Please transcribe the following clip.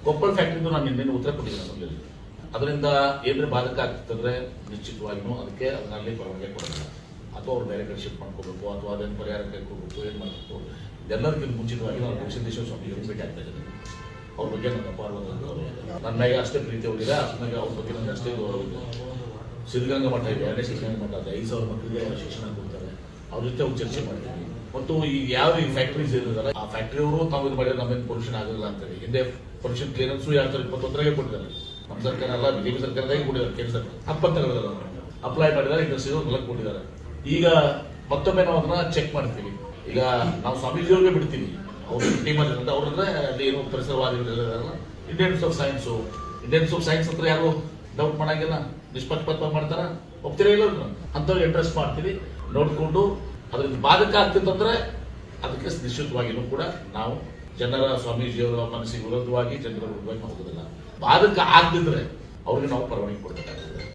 ಕೊಪ್ಪಳ ಫ್ಯಾಕ್ಟ್ರಿದು ನಾನು ನಿನ್ನೆ ಉತ್ತರ ಕೊಟ್ಟಿದ್ದೀನಿ ನಮ್ಮಲ್ಲಿ. ಅದರಿಂದ ಏನ್ರೆ ಬಾಧಕ ಆಗ್ತಂದ್ರೆ ನಿಶ್ಚಿತವಾಗಿಯೂ ಅದಕ್ಕೆ ಅದರಲ್ಲಿ ಪರವಾನಗಿ ಕೊಡೋದಿಲ್ಲ. ಅಥವಾ ಅವ್ರು ಬೇರೆ ಕಡೆ ಶಿಫ್ಟ್ ಮಾಡ್ಕೋಬೇಕು ಅಥವಾ ಅದನ್ನು ಪರಿಹಾರ ಕೈಕೊಳ್ಬೇಕು, ಏನು ಮಾಡಬೇಕು. ಎಲ್ಲರಿಗಿಂತ ಮುಂಚಿತವಾಗಿ ನಾನು ಸಿದ್ದೇಶ್ವರ ಸ್ವಾಮಿಗೆ ಭೇಟಿ ಆಗ್ತಾ ಇದ್ದೀನಿ. ಅವ್ರ ಬಗ್ಗೆ ನನ್ನ ಅಪಾರವಾದವರು, ನನ್ನ ಅಷ್ಟೇ ಪ್ರೀತಿ ಹೋಗಿದೆ, ಅಷ್ಟನಾಗ ಅವ್ರ ಬಗ್ಗೆ ನನಗೆ ಅಷ್ಟೇ ಗೌರವ ಇದೆ. ಸಿದ್ಧಗಂಗಾ ಮಠ ಇದೆ, ಎರಡನೇ ಸಿದ್ಧಗಂಗಾ ಮಠ ಇದೆ, 5,000 ಮಕ್ಕಳಿಗೆ ಶಿಕ್ಷಣ ಕೊಡ್ತಾರೆ. ಅವ್ರ ಜೊತೆ ಹೋಗಿ ಚರ್ಚೆ ಮಾಡ್ತೀವಿ. ಮತ್ತು ಈಗ ಯಾವ ಫ್ಯಾಕ್ಟ್ರೀಸ್ ಇರೋದಲ್ಲ ಆ ಫ್ಯಾಕ್ಟ್ರಿ ಅವರು ತಾವು ಇದು ಮಾಡಿದ್ರೆ ನಮ್ಮೇನು ಪೊಲ್ಯೂಷನ್ ಆಗಲ್ಲ ಅಂತೇಳಿ ಹಿಂದೆ ಪೊಲ್ಯೂಷನ್ ಕ್ಲಿಯರೆನ್ಸ್ 2021 ಕೊಟ್ಟಿದ್ದಾರೆ. ನಮ್ಮ ಸರ್ಕಾರ ಅಲ್ಲ, ಬಿಜೆಪಿ ಸರ್ಕಾರದಾಗಿ ಕೊಟ್ಟಿದ್ದಾರೆ. ಕೇಂದ್ರ ಸರ್ಕಾರ 20 ಅಪ್ಲೈ ಮಾಡಿದ್ದಾರೆ, ಇಂಡಸ್ಟ್ರಿ ಹೊಲಕ್ಕೆ ಕೊಟ್ಟಿದ್ದಾರೆ. ಈಗ ಮತ್ತೊಮ್ಮೆ ನಾವು ಅದನ್ನ ಚೆಕ್ ಮಾಡ್ತೀವಿ. ಈಗ ನಾವು ಸ್ವಾಮೀಜಿಯವ್ರಿಗೆ ಬಿಡ್ತೀವಿ, ಅವ್ರ ಟೀಮಲ್ಲಿ ಅಂತ ಅವ್ರಂದ್ರೆ ಅಲ್ಲಿ ಏನು ಪರಿಸರವಾದಿಗಳೆಲ್ಲ ಇಂಡಿಯನ್ಸ್ ಆಫ್ ಸೈನ್ಸ್ ಹತ್ರ ಯಾರು ಡೌಟ್ ಮಾಡಂಗಿಲ್ಲ, ನಿಷ್ಪಕ್ಷಪಾತ ಮಾಡ್ತಾರ, ಹೋಗ್ತೀರಾ ಇಲ್ಲ ಅಂತವ್ರಿಗೆ ಇಂಟ್ರೆಸ್ಟ್ ಮಾಡ್ತೀವಿ. ನೋಡಿಕೊಂಡು ಅದರಿಂದ ಬಾಧಕ ಆಗ್ತಿತ್ತಂದ್ರೆ ಅದಕ್ಕೆ ನಿಶ್ಚಿತವಾಗಿಯೂ ಕೂಡ ನಾವು ಜನರ ಸ್ವಾಮೀಜಿಯವರ ಮನಸ್ಸಿಗೆ ವಿರೋಧವಾಗಿ ಜನರ ವಿರೋಧವಾಗಿ ಹೋಗೋದಿಲ್ಲ. ಬಾಧಕ ಆಗದಿದ್ರೆ ಅವ್ರಿಗೆ ನಾವು ಪರವಾನಗಿ ಕೊಡಬೇಕಾಗ್ತದೆ.